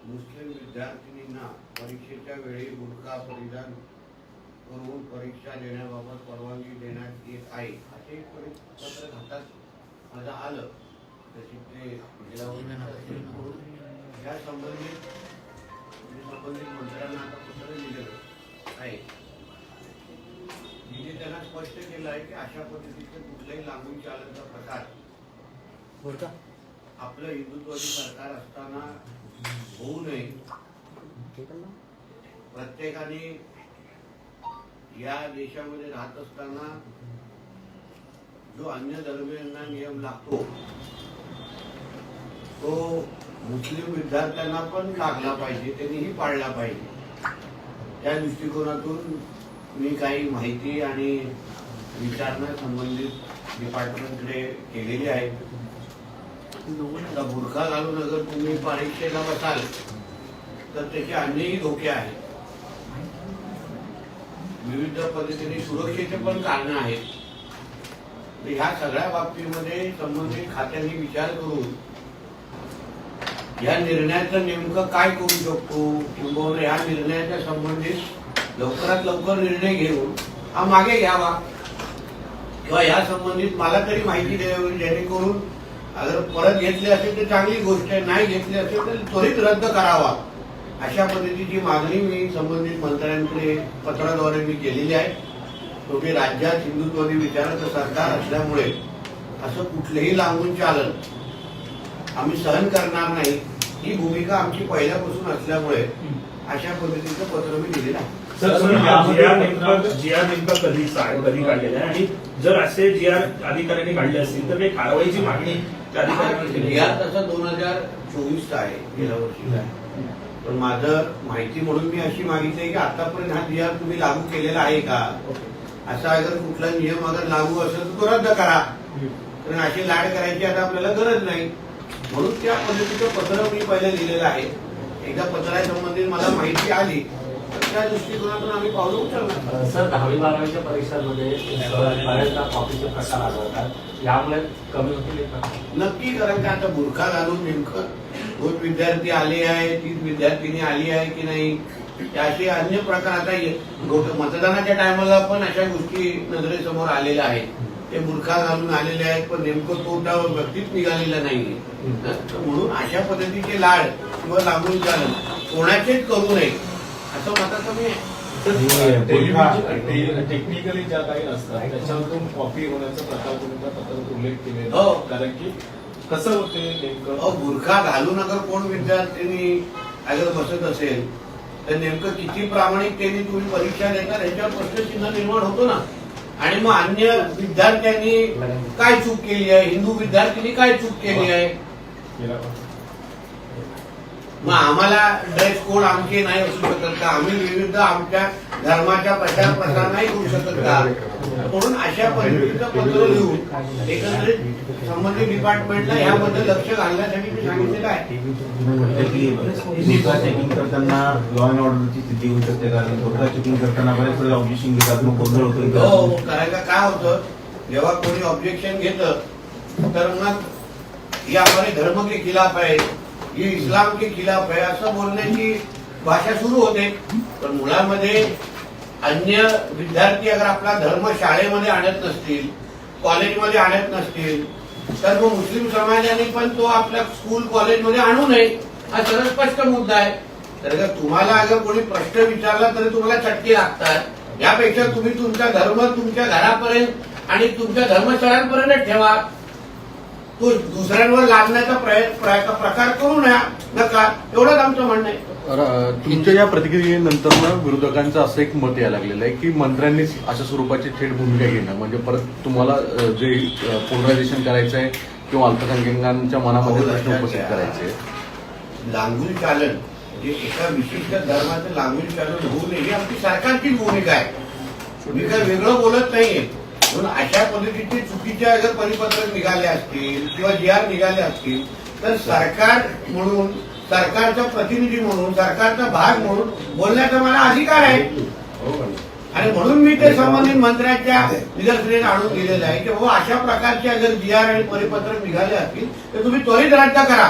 मुस्लिम विद्यार्थिनींना परीक्षेच्या वेळी बुरखा परिधान करून परीक्षा देण्याबाबत परवानगी देण्यात येत आहे असे पत्र हातात माझं आलं तशी ते या संबंधित मंत्र्यांना आता पत्र लिहिलेलं आहे. तिने त्यांना स्पष्ट केलं आहे की अशा पद्धतीचे कुठल्याही लागून चालण्याचा प्रकार आपलं हिंदुत्वादी सरकार असताना होऊ नये. प्रत्येकाने या देशामध्ये राहत असताना जो अन्य धर्मियांना नियम लागतो तो मुस्लिम विद्यार्थ्यांना पण लागला पाहिजे, त्यांनीही पाळला पाहिजे. त्या दृष्टिकोनातून मी काही माहिती आणि विचारणा संबंधित डिपार्टमेंटकडे केलेली आहे. बुरखा घालून अगर तुम्ही परीक्षेला बसाल तर त्याचे अन्यही धोके आहेत. विविध पद्धतीने सुरक्षेचे पण कारण आहेत. ह्या सगळ्या बाबतीमध्ये संबंधित खात्यांनी विचार करून या निर्णयाचं नेमकं काय करू शकतो किंवा या निर्णयाच्या संबंधित लवकरात लवकर निर्णय घेऊन हा मागे घ्यावा किंवा या संबंधित मला तरी माहिती द्यावी, जेणेकरून अगर परत घेतले असेल तर चांगली गोष्ट आहे, नाही घेतली असेल तर त्वरित रद्द करावा. अशा पद्धतीची मागणी मी संबंधित मंत्र्यांकडे पत्राद्वारे मी केलेली आहे. शेवटी राज्यात हिंदुत्वादी विचाराचं सरकार असल्यामुळे असं कुठलेही लागून चालन आम्ही सहन करणार नाही, ही भूमिका आमची पहिल्यापासून असल्यामुळे अशा पद्धतीचं पत्र मी दिलेलं आहे. जीआर नेमका कधी काढलेला आहे आणि जर असे जीआर अधिकाऱ्यांनी काढले असतील तर काही कारवाईची मागणी जीआर तसा 2024 आहे, गेल्या वर्षीचा आहे. पण माझं माहिती म्हणून मी अशी मागितली की आतापर्यंत हा जीआर तुम्ही लागू केलेला आहे का, असा अगर कुठला नियम अगर लागू असेल तर तो रद्द करा. कारण अशी लाड करायची आता आपल्याला गरज नाही. म्हणून त्या पद्धतीचं पत्र मी पहिले लिहिलेलं आहे. एकदा पत्रासंबंधित मला माहिती आली तर त्या दृष्टिकोनातून आम्ही पावलं उचलणार. सर 10वी-12वीच्या परीक्षांमध्ये बऱ्याचदा कॉपीचे प्रकार आढळतात, यामुळे कमी होतील का? नक्की, कारण का आता बुरखा घालून नेमकं दोन विद्यार्थी आले आहे, 3 विद्यार्थिनी आली आहे की नाही, असे अन्य प्रकार आता मतदानाच्या टायमाला पण अशा गोष्टी नजरेसमोर आलेल्या आहेत. ते बुरखा घालून आलेले आहेत पण नेमकं तो त्या व्यक्तीच निघालेला नाहीये. म्हणून अशा पद्धतीचे लाड किंवा लागून चालन कोणाचेच करू नये असं मताचं मी टेक्निकली ज्या काही असतात त्याच्यातून कॉपी होण्याचा प्रकार तुम्ही त्या पत्रात उल्लेख केलेला. हो, कारण की कसं होते नेमकं बुरखा घालून अगर कोण विद्यार्थ्यांनी अगर बसत असेल तर नेमकं किती प्रामाणिकतेने तुम्ही परीक्षा देता याच्यावर प्रश्नचिन्ह निर्माण होतो ना. आणि मग अन्य विद्यार्थ्यांनी काय चूक केली आहे, हिंदू विद्यार्थ्यांनी काय चूक केली आहे, मग आम्हाला ड्रेस कोड आमचे नाही असू शकत का, आम्ही विविध आमच्या धर्माच्या प्रचार प्रसार नाही करू शकत का. म्हणून अशा पद्धतीचं पत्र लिहून एकंदरीत संबंधित डिपार्टमेंटला याबद्दल लक्ष घालण्यासाठी मी सांगितलेलं आहे. चेकिंग करताना लॉ अँड ऑर्डरची स्थिती होऊ शकते, कारण स्वतः चेकिंग करताना बरेच वेळेला ऑब्जेक्शन घेतात, मग गोंधळ होतो. हो, करायला काय होतं, जेव्हा कोणी ऑब्जेक्शन घेतं तर मग ये हमारे धर्म के खिलाफ है, ये इस्लाम के खिलाफ है असं बोलण्याची भाषा सुरू होते. पण मुळामध्ये अन्य विद्यार्थी अगर आपला धर्म शाळेमध्ये आणत नसतील, कॉलेजमध्ये आणत नसतील तर मग मुस्लिम समाजाने पण तो आपल्या स्कूल कॉलेजमध्ये आणू नये हा सरळ स्पष्ट मुद्दा आहे. तर तुम्हाला अगर कोणी प्रश्न विचारला तरी तुम्हाला चटके लागतात. यापेक्षा तुम्ही तुमचा धर्म तुमच्या घरापर्यंत आणि तुमच्या धर्मस्थळांपर्यंत ठेवा. तो दुसऱ्यांवर लादण्याचा प्रकार करू नका, एवढंच आमचं म्हणणं आहे. तुमच्या या प्रतिक्रियेनंतर विरोधकांचं असं एक मत यायला लागलेलं आहे की मंत्र्यांनीच अशा स्वरूपाची थेट भूमिका घेणं म्हणजे परत तुम्हाला जे पोलरायझेशन करायचं आहे किंवा अल्पसंख्याकांच्या मनामध्ये प्रश्न उपस्थित करायचे. लागून चालन म्हणजे एका विशिष्ट धर्माचं लागून चालन होऊ नये ही आमची सरकारचीच भूमिका आहे. मी काही वेगळं बोलत नाहीये. म्हणून अशा पद्धतीचे चुकीचे अगर परिपत्रक निघाले असतील किंवा जीआर निघाले असतील तर सरकार म्हणून, सरकारचा प्रतिनिधी म्हणून, सरकारचा भाग म्हणून बोलण्याचा मला अधिकार आहे. आणि म्हणून मी ते संबंधित मंत्र्यांच्या निदर्शनास आणून दिलेलं आहे की बाबा अशा प्रकारचे अगर जीआर आणि परिपत्रक निघाले असतील तर तुम्ही त्वरित रद्द करा.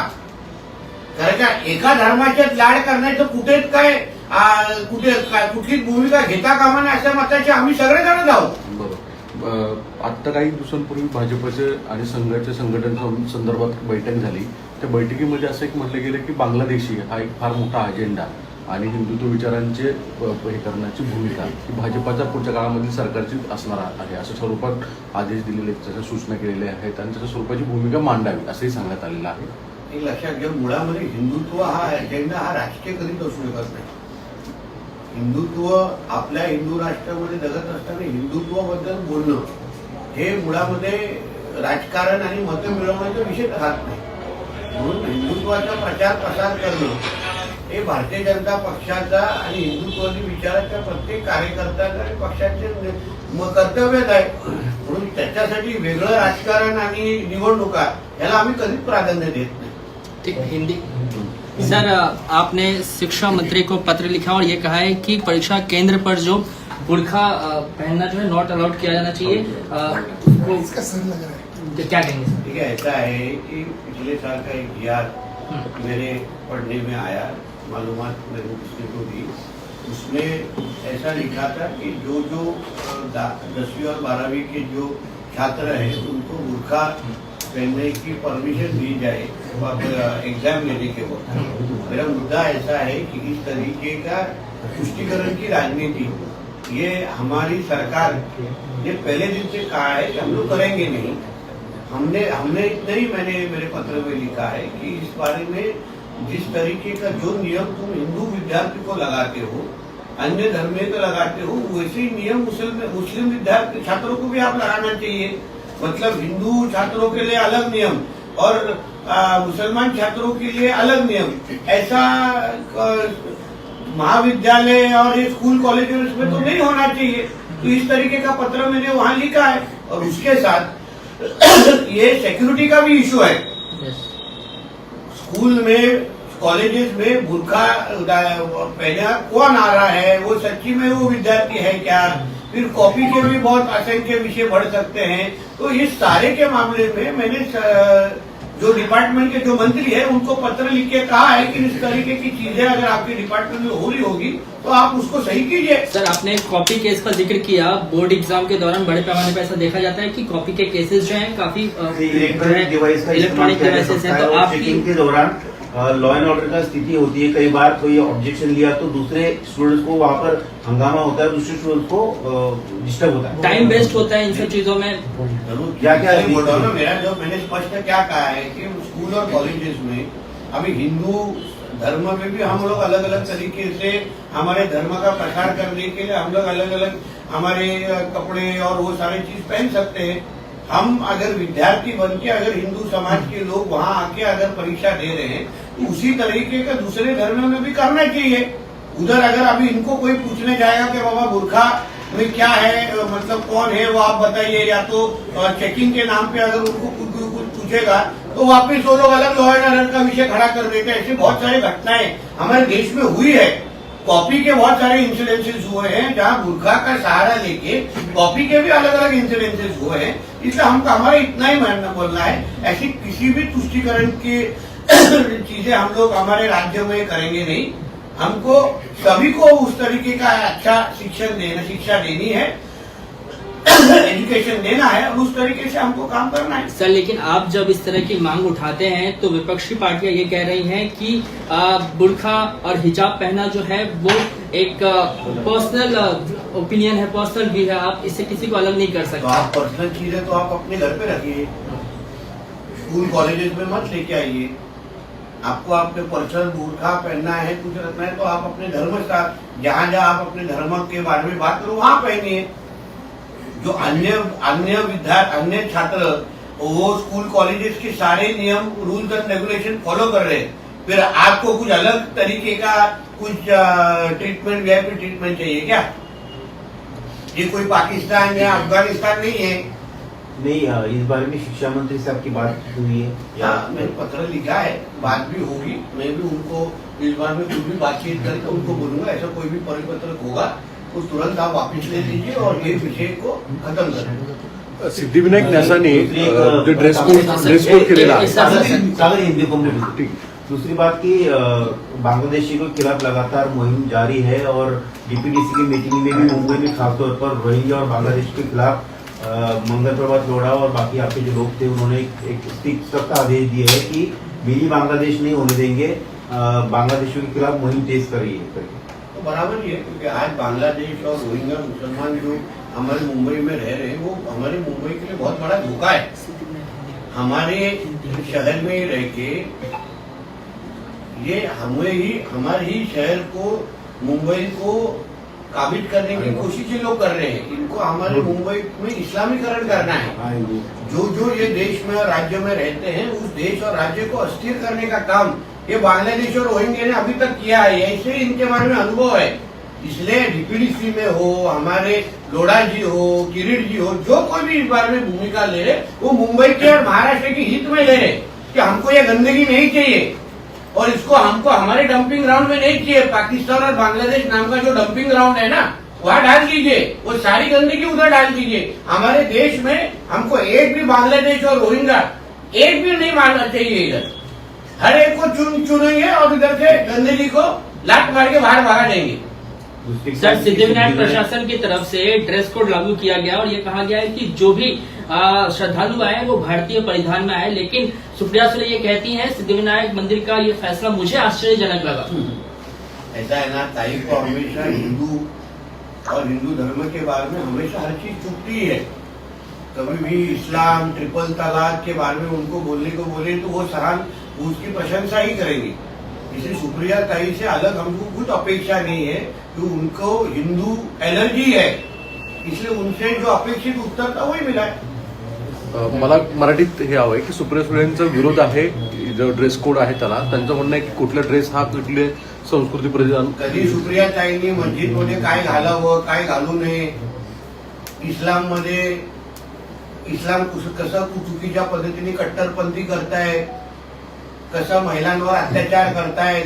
कारण का एका धर्माचे लाड करण्याचं कुठेच कुठलीच भूमिका घेता कामा नये अशा मताचे आम्ही सगळेजणच आहोत. बरोबर. आत्ता काही दिवसांपूर्वी भाजपचे आणि संघाच्या संघटनेच्या संदर्भात बैठक झाली. त्या बैठकीमध्ये असं एक म्हटलं गेलं की बांगलादेशी हा एक फार मोठा अजेंडा आणि हिंदुत्व विचारांचे हे करण्याची भूमिका ही भाजपाच्या पुढच्या काळामधील सरकारची असणार आहे असं स्वरूपात आदेश दिलेले त्याच्या सूचना केलेल्या आहेत आणि त्याच्या स्वरूपाची भूमिका मांडावी असंही सांगण्यात आलेलं आहे. एक लक्षात घ्या, मुळामध्ये हिंदुत्व हा अजेंडा हा राजकीय कधीच असू शकत नाही. हिंदुत्व आपल्या हिंदू राष्ट्रामध्ये जगत असताना हिंदुत्वाबद्दल बोलणं हे मुळामध्ये राजकारण आणि मतं मिळवण्याचा विषय राहत नाही. म्हणून हिंदुत्वाचा प्रचार प्रसार करणं हे भारतीय जनता पक्षाचा आणि हिंदुत्वादी विचाराच्या प्रत्येक कार्यकर्त्याचा आणि पक्षाचे कर्तव्यच आहे. म्हणून त्याच्यासाठी वेगळं राजकारण आणि निवडणुका याला आम्ही कधीच प्राधान्य देत नाही. ठीक, हिंदी सर, आपने शिक्षा मंत्री को पत्र लिखा और ये कहा है कि परीक्षा केंद्र पर जो बुर्खा पहनना जो है नॉट अलाउड किया जाना चाहिए. क्या कहेंगे सर? ठीक है, ऐसा है कि पिछले साल का एक GR मेरे पढ़ने में आया, मालूमात मेरे को किसी को दी. उसमें ऐसा लिखा था कि जो 10वीं और 12वीं के जो छात्र हैं उनको बुर्खा पहनने की परमिशन दी जाए एग्जाम लेने के वक्त. मेरा मुद्दा ऐसा है कि इस तरीके का तुष्टीकरण की राजनीति ये हमारी सरकार ने पहले दिन से कहा है कि हम लोग करेंगे नहीं. हमने इतना ही मैंने मेरे पत्र में लिखा है कि इस बारे में जिस तरीके का जो नियम तुम हिंदू विद्यार्थी को लगाते हो, अन्य धर्म को लगाते हो, वैसे ही नियम मुस्लिम विद्यार्थी छात्रों को भी आप लगाना चाहिए. मतलब हिंदू छात्रों के लिए अलग नियम और मुसलमान छात्रों के लिए अलग नियम, ऐसा महाविद्यालय और ये स्कूल कॉलेज में तो नहीं होना चाहिए. तो इस तरीके का पत्र मैंने वहां लिखा है. और उसके साथ ये सिक्योरिटी का भी इशू है. स्कूल में कॉलेजेस में बुर्खा पहना कौन आ रहा है, वो सच्ची में वो विद्यार्थी है क्या, फिर कॉपी के भी बहुत असंख्य विषय बढ़ सकते हैं. तो इस सारे के मामले में मैंने जो डिपार्टमेंट के जो मंत्री है उनको पत्र लिख के कहा है कि इस तरीके की चीजें अगर आपके डिपार्टमेंट में हो रही होगी तो आप उसको सही कीजिए. सर, आपने कॉपी केस का जिक्र किया. बोर्ड एग्जाम के दौरान बड़े पैमाने पर ऐसा देखा जाता है कि कॉपी के केसेस जो हैं काफी इलेक्ट्रॉनिक डिवाइस का इलेक्ट्रॉनिक डिवाइसेस हैं. तो आप आपकी चेकिंग के दौरान लॉ एंड ऑर्डर का स्थिति होती है. कई बार कोई ऑब्जेक्शन लिया तो दूसरे स्टूडेंट्स को वहाँ पर हंगामा होता है, दूसरे स्टूडेंट्स को डिस्टर्ब होता है, टाइम वेस्ट होता है इन सब चीजों में. क्या क्या बोल रहा हूँ ना, मेरा जो मैंने स्पष्ट क्या कहा है कि स्कूल और कॉलेजेस में अभी हिंदू धर्म में भी हम लोग अलग अलग तरीके से हमारे धर्म का प्रचार करने के लिए हम लोग अलग अलग हमारे कपड़े और वो सारी चीज पहन सकते हैं. हम अगर विद्यार्थी बन के अगर हिंदू समाज के लोग वहाँ आके अगर परीक्षा दे रहे हैं तो उसी तरीके का दूसरे धर्म में भी करना चाहिए. उधर अगर अभी इनको कोई पूछने जाएगा कि बाबा बुर्खा में क्या है, मतलब कौन है वो आप बताइए, या तो चेकिंग के नाम पे अगर उनको कुछ पूछेगा तो वापिस वो लोग अलग लॉ एंड ऑर्डर का विषय खड़ा कर देते हैं. ऐसी बहुत सारी घटनाएं हमारे देश में हुई है. कॉपी के बहुत सारे इंसिडेंसेस हुए हैं जहां बुर्खा का सहारा लेके कॉपी के भी अलग अलग इंसिडेंसेस हुए हैं. इसलिए हमको हमारा इतना ही मानना बोलना है, ऐसी किसी भी तुष्टीकरण की चीजें हम लोग हमारे राज्य में करेंगे नहीं. हमको सभी को उस तरीके का अच्छा शिक्षा देनी है, एजुकेशन देना है और उस तरीके से हमको काम करना है. सर, लेकिन आप जब इस तरह की मांग उठाते हैं तो विपक्षी पार्टियां ये कह रही हैं कि बुर्खा और हिजाब पहना जो है वो एक पर्सनल ओपिनियन है, पर्सनल व्यू है, आप इससे किसी को अलग नहीं कर तो सकते. आप पर्सनल चीजें तो आप अपने घर पे रखिए, स्कूल कॉलेजेस में मत लेके आइए. आपको अपने पर्सनल बुर्खा पहनना है, कुछ रखना है तो आप अपने धर्म का जहाँ जहाँ आप अपने धर्म के बारे में बात करो वहाँ पहनिए. जो अन्य छात्र वो स्कूल कॉलेजेस के सारे नियम रूल्स एंड रेगुलेशन फॉलो कर रहे हैं, फिर आपको कुछ अलग तरीके का कुछ ट्रीटमेंट वीआईपी ट्रीटमेंट चाहिए क्या? ये कोई पाकिस्तान या अफगानिस्तान नहीं है. नहीं, इस बारे में शिक्षा मंत्री से आपकी बात हुई है? मैंने पत्र लिखा है, बात भी होगी. मैं भी उनको इस बारे में कुछ भी बातचीत करके उनको बोलूंगा ऐसा कोई भी परिपत्र होगा तो तुरंत आप वापिस ले लीजिए और ये विषय को खत्म करें. सिद्धिविनायक न्यासाने जो ड्रेस कोड केलेला आहे सागर हिंदी कम्युनिटी ठीक. दूसरी बात की बांग्लादेशी के खिलाफ लगातार मुहिम जारी है और डीपीडीसी की मीटिंग में भी मुंबई में खासतौर पर रोहिंग्या और बांग्लादेश के खिलाफ मंगल प्रभात लोढ़ा और बाकी आपके जो लोग थे उन्होंने एक सख्त आदेश दिए है कि मिनी बांग्लादेश नहीं होने देंगे, बांग्लादेशियों के खिलाफ मुहिम तेज करिए करके। तो बराबर ही है, क्योंकि आज बांग्लादेश और रोहिंग्या मुसलमान जो हमारे मुंबई में रह रहे हैं वो हमारे मुंबई के लिए बहुत बड़ा धोखा है। हमारे शहर में ही रह के ये हमारे ही शहर को, मुंबई को काबिज करने की कोशिश ये लोग कर रहे हैं। इनको हमारे मुंबई में इस्लामीकरण करना है। जो ये देश में और राज्य में रहते हैं उस देश और राज्य को अस्थिर करने का काम ये बांग्लादेश और रोहिंग्या ने अभी तक किया है। ऐसे इनके बारे में अनुभव है। इसलिए डीपीडीसी में हो, हमारे लोढ़ा जी हो, किरीट जी हो, जो कोई भी इस बारे में भूमिका ले रहे वो मुंबई के और महाराष्ट्र के हित में ले रहे कि हमको ये गंदगी नहीं चाहिए और इसको हमको हमारे डंपिंग ग्राउंड में नहीं चाहिए। पाकिस्तान और बांग्लादेश नाम का जो डंपिंग ग्राउंड है ना, वहाँ डाल दीजिए, वो सारी गंदगी उधर डाल दीजिए। हमारे देश में हमको एक भी बांग्लादेश और रोहिंग्या एक भी नहीं मानना चाहिए। इधर हर एक को चुनेंगे और इधर से गंदगी को लात मार के बाहर भगा देंगे। सर, सिद्धिविनायक प्रशासन की तरफ से ड्रेस कोड लागू किया गया और ये कहा गया है कि जो भी श्रद्धालु आए वो भारतीय परिधान में आए, लेकिन सुप्रिया सुले ये कहती हैं सिद्धिविनायक मंदिर का ये फैसला मुझे आश्चर्यजनक लगा। ऐसा है ना, ताई को हमेशा हिंदू और हिंदू धर्म के बारे में हमेशा हर चीज चुपती है। कभी भी इस्लाम, ट्रिपल तलाक के बारे में उनको बोलने को बोले तो वो उसकी प्रशंसा ही करेंगी। इसलिए सुप्रिया ताई से अलग हमको कुछ अपेक्षा नहीं है कि उनको हिंदू एलर्जी है, इसलिए उनसे जो अपेक्षित उत्तर था वही मिला है। मला मराठीत हे हवंय की सुप्रिया सुळेंचा विरोध आहे, जो ड्रेस कोड आहे त्याला, त्यांचं म्हणणं आहे की कुठला ड्रेस हा कुठले संस्कृती परिधान. कधी सुप्रिया ताईंनी मस्जिदमध्ये काय घालावं, काय घालू नये, इस्लाम कसं चुकीच्या पद्धतीने कट्टरपंथी करताय, कसं महिलांवर अत्याचार करतायत,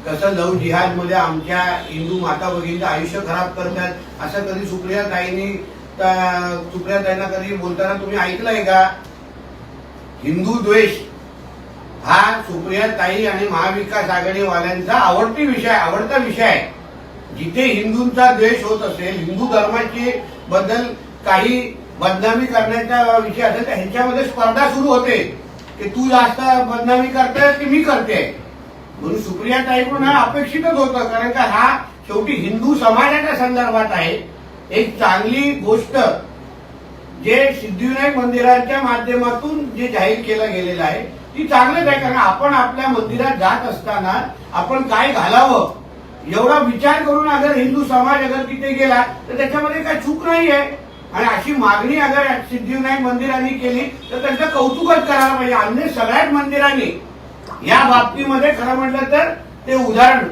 कसं लव जिहाद मध्ये आमच्या हिंदू माता भगिनीचं आयुष्य खराब करतात, असं कधी सुप्रिया ताईंना कधी बोलताना तुम्ही ऐकलंय का? हिंदू द्वेष हा सुप्रिया ताई आणि महाविकास आघाडीवाल्यांचा आवडता विषय आहे. जिथे हिंदूंचा द्वेष होत असेल, हिंदू धर्माची बद्दल काही बदनामी करण्याचा विषय असेल तर ह्यांच्यामध्ये स्पर्धा सुरू होते की तू जास्त बदनामी करते की मी करते. म्हणून सुप्रिया ताईकडून हा अपेक्षितच होतं, कारण का हा शेवटी हिंदू समाजाच्या संदर्भात आहे. एक चांगली गोष्ट जे सिद्धिविनायक मंदिराच्या माध्यमातून जे जाहीर केलं गेलेलं आहे ती चांगलंच आहे. कारण आपण आपल्या मंदिरात जात असताना आपण काय घालावं एवढा विचार करून अगर हिंदू समाज अगर तिथे गेला तर त्याच्यामध्ये काही चूक नाही आहे. आणि अशी मागणी अगर सिद्धिविनायक मंदिरांनी केली तर त्यांचं कौतुकच करायला पाहिजे. अन्य सगळ्याच मंदिरांनी या बाबतीमध्ये खरं म्हटलं तर ते उदाहरण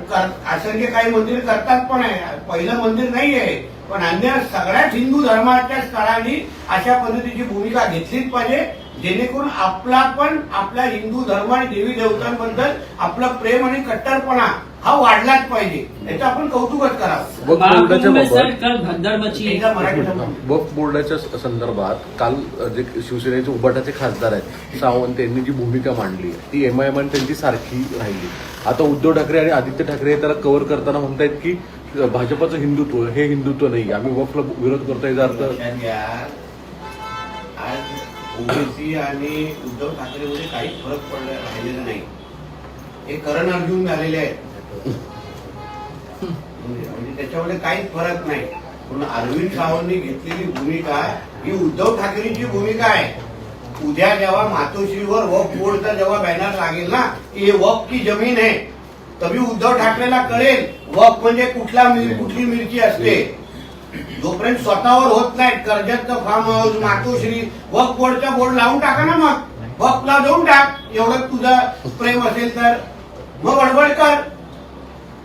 असंख्य काही मंदिर करतात पण आहे, पहिलं मंदिर नाही आहे, पण अन्य सगळ्याच हिंदू धर्माच्या स्थळांनी अशा पद्धतीची भूमिका घेतलीच पाहिजे, जेणेकरून आपला पण आपल्या हिंदू धर्म आणि देवी देवतांबद्दल आपलं प्रेम आणि कट्टरपणा हा वाढलाच पाहिजे. याचं आपण कौतुकच करावं. वक्फ बोर्डाच्या संदर्भात काल जे शिवसेनेचे उबाटाचे खासदार आहेत सावंत यांनी जी भूमिका मांडली ती एमआयएम आणि त्यांची सारखी राहिली. आता उद्धव ठाकरे आणि आदित्य ठाकरे त्याला कव्हर करताना म्हणतायत की भाजपाचं हिंदुत्व हे हिंदुत्व नाही, आम्ही वक्फला विरोध करतो. याचा अर्थ आज ओबीसी आणि उद्धव ठाकरेमध्ये काहीच फरक राहिलेला नाही. हे करण अर्जुन झालेले आहेत, म्हणजे त्याच्यामध्ये काहीच फरक नाही. पण अरविंद सावंतनी घेतलेली भूमिका ही उद्धव ठाकरेंची भूमिका आहे. उद्या जेव्हा मातोश्रीवर वक्फ बोर्डचा जेव्हा बॅनर लागेल ना की हे वक्फ की जमीन है, तभी उद्धव ठाकरेला कळेल वक्फ म्हणजे कुठली मिरची असते. जोपर्यंत स्वतःवर होत नाही, कर्जतचं फार्म हाऊस, मातोश्री, वक्फ बोर्डचा बोर्ड लावून टाका ना, मग वक्फला देऊन टाक. एवढं तुझं प्रेम असेल तर मग बडबड कर.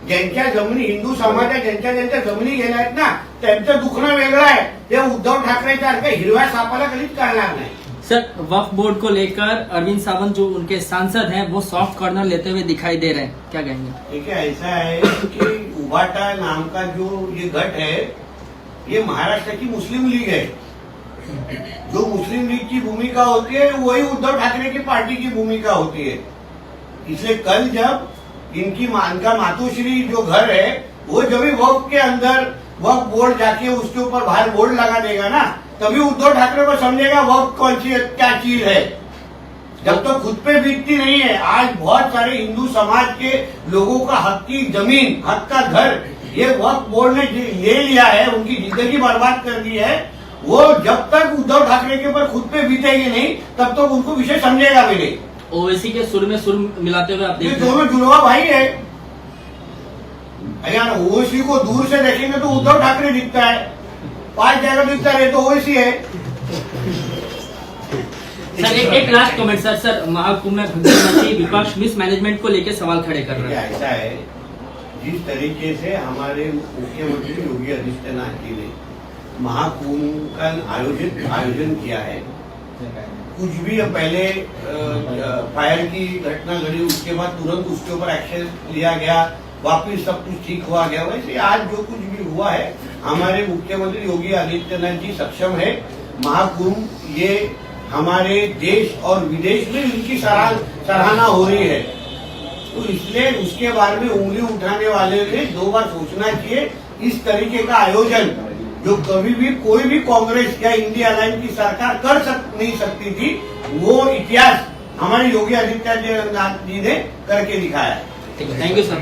ज्यांच्या जमिनी हिंदू समाजात ज्यांच्या जमिनी गेल्या आहेत ना त्यांचं दुखणं वेगळं आहे. ते उद्धव ठाकरेसारख्या हिरव्या सापाला कधीच करणार नाही. सर, वक्फ बोर्ड को लेकर अरविंद सावंत जो उनके सांसद हैं वो सॉफ्ट कॉर्नर लेते हुए दिखाई दे रहे हैं, क्या कहेंगे? देखिए ऐसा है कि उबाटा नाम का जो ये गट है ये महाराष्ट्र की मुस्लिम लीग है. जो मुस्लिम लीग की भूमिका होती है वही उद्धव ठाकरे की पार्टी की भूमिका होती है. इसलिए कल जब इनकी इनका मातोश्री जो घर है वो जब भी वक्फ के अंदर वक्फ बोर्ड जाके उसके ऊपर बाहर बोर्ड लगा देगा ना, तभी उद्धव ठाकरे को समझेगा वक्फ कौन सी क्या चीज है। जब तो खुद पे बीतती नहीं है। आज बहुत सारे हिंदू समाज के लोगों का हक की जमीन, हक का घर ये वक्फ बोर्ड ने ले लिया है, उनकी जिंदगी बर्बाद कर दी है। वो जब तक उद्धव ठाकरे के ऊपर खुद पे बीतेगी नहीं तब तक उनको विषय समझेगा भी नहीं। ओवैसी के सुर में सुर मिलाते हुए आप ये देख रहे दोनों जुड़वा भाई है। यार ओवैसी को दूर से देखेंगे तो उद्धव ठाकरे दिखता है, 5 जगह दिखता है तो ओवैसी है। सर एक लास्ट कमेंट सर महाकुंभ में भगवती विपक्ष मिसमैनेजमेंट को लेकर सवाल खड़े कर रहे हैं। ऐसा है, जिस तरीके से हमारे मुख्यमंत्री योगी आदित्यनाथ जी ने महाकुंभ का आयोजन किया है, कुछ भी पहले फायर की घटना घटी उसके बाद तुरंत उसके ऊपर एक्शन लिया गया, वापिस सब कुछ ठीक हुआ गया, वैसे आज जो कुछ भी हुआ है हमारे मुख्यमंत्री योगी आदित्यनाथ जी सक्षम है। महाकुंभ ये हमारे देश और विदेश में इनकी सराहना हो रही है, तो इसलिए उसके बारे में उंगली उठाने वाले ने 2 बार सोचना चाहिए। इस तरीके का आयोजन जो कभी भी कोई भी कांग्रेस या इंडिया अलायंस की सरकार नहीं सकती थी, वो इतिहास हमारे योगी आदित्यनाथ जी ने करके दिखाया है। Thank you sir.